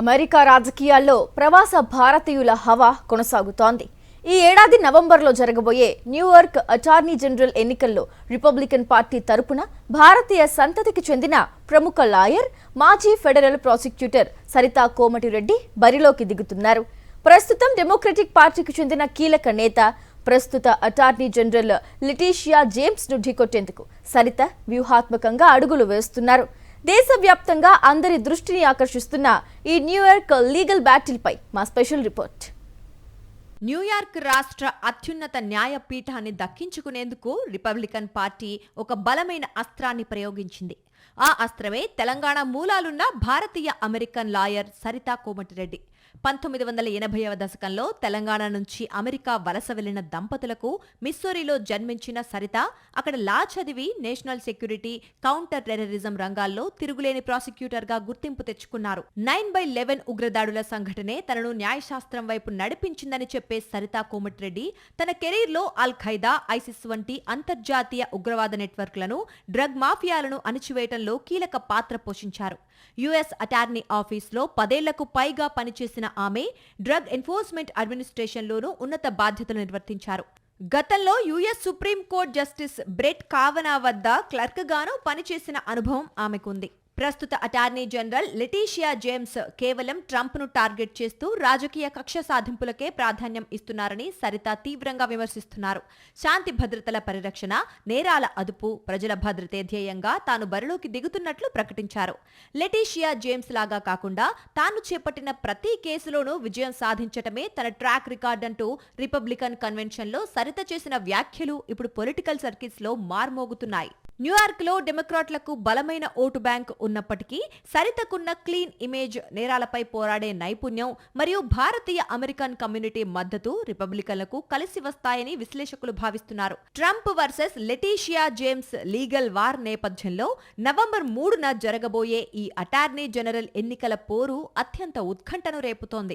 America రాజకీయాల్లో ప్రవాస భారతీయుల హవా కొనసాగుతోంది. ఈ ఏడాది నవంబర్లో జరగబోయే న్యూయార్క్ అటార్నీ జనరల్ ఎన్నికల్లో రిపబ్లికన్ పార్టీ తరపున భారతీయ సంతతికి చెందిన ప్రముఖ లాయర్, మాజీ ఫెడరల్ ప్రాసిక్యూటర్ సరితా కోమటిరెడ్డి బరిలోకి దిగుతున్నారు. ప్రస్తుతం డెమోక్రటిక్ పార్టీకి చెందిన కీలక నేత, ప్రస్తుత అటార్నీ జనరల్ లెటిషియా జేమ్స్ ను ఢీకొట్టేందుకు సరిత వ్యూహాత్మకంగా అడుగులు వేస్తున్నారు. దేశవ్యాప్తంగా అందరి దృష్టిని ఆకర్షిస్తున్న ఈ న్యూయార్క్ లీగల్ బ్యాటిల్ పై మా స్పెషల్ రిపోర్ట్. న్యూయార్క్ రాష్ట్ర అత్యున్నత న్యాయపీఠాన్ని దక్కించుకునేందుకు రిపబ్లికన్ పార్టీ ఒక బలమైన అస్త్రాన్ని ప్రయోగించింది. ఆ అస్త్రమే తెలంగాణ మూలాలున్న భారతీయ అమెరికన్ లాయర్ సరితా కోమటిరెడ్డి. 1980వ దశకంలో తెలంగాణ నుంచి అమెరికా వలస వెళ్లిన దంపతులకు మిస్సూరీలో జన్మించిన సరిత అక్కడ లా చదివి నేషనల్ సెక్యూరిటీ, కౌంటర్ టెర్రరిజం రంగాల్లో తిరుగులేని ప్రాసిక్యూటర్గా గుర్తింపు తెచ్చుకున్నారు. 9/11 ఉగ్రదాడుల సంఘటనే తనను న్యాయశాస్త్రం వైపు నడిపించిందని చెప్పే సరితా కోమటిరెడ్డి తన కెరీర్లో అల్ ఖైదా, ఐసిస్ వంటి అంతర్జాతీయ ఉగ్రవాద నెట్వర్క్లను, డ్రగ్ మాఫియాలను అణిచివేయటంలో కీలక పాత్ర పోషించారు. యుఎస్ అటార్నీ ఆఫీస్లో 10 ఏళ్లకు పైగా పనిచేసిన ఆమె డ్రగ్ ఎన్ఫోర్స్మెంట్ అడ్మినిస్ట్రేషన్లోనూ ఉన్నత బాధ్యతలు నిర్వర్తించారు. గతంలో యుఎస్ సుప్రీంకోర్టు జస్టిస్ బ్రెట్ కావనా వద్ద క్లర్క్గానూ పనిచేసిన అనుభవం ఆమెకుంది. ప్రస్తుత అటార్నీ జనరల్ లెటిషియా జేమ్స్ కేవలం ట్రంప్ను టార్గెట్ చేస్తూ రాజకీయ కక్ష సాధింపులకే ప్రాధాన్యం ఇస్తున్నారని సరిత తీవ్రంగా విమర్శిస్తున్నారు. శాంతి భద్రతల పరిరక్షణ, నేరాల అదుపు, ప్రజల భద్రతే ధ్యేయంగా తాను బరిలోకి దిగుతున్నట్లు ప్రకటించారు. లెటిషియా జేమ్స్ లాగా కాకుండా తాను చేపట్టిన ప్రతి కేసులోనూ విజయం సాధించటమే తన ట్రాక్ రికార్డ్ అంటూ రిపబ్లికన్ కన్వెన్షన్లో సరిత చేసిన వ్యాఖ్యలు ఇప్పుడు పొలిటికల్ సర్కిల్స్లో మార్మోగుతున్నాయి. న్యూయార్క్లో డెమోక్రాట్లకు బలమైన ఓటు బ్యాంక్ ఉన్నప్పటికీ సరితకున్న క్లీన్ ఇమేజ్, నేరాలపై పోరాడే నైపుణ్యం మరియు భారతీయ అమెరికన్ కమ్యూనిటీ మద్దతు రిపబ్లికన్లకు కలిసి వస్తాయని విశ్లేషకులు భావిస్తున్నారు. Trump versus Letitia James legal war నేపథ్యంలో నవంబర్ 3న జరగబోయే ఈ అటార్నీ జనరల్ ఎన్నికల పోరు అత్యంత ఉత్కంఠను రేపుతోంది.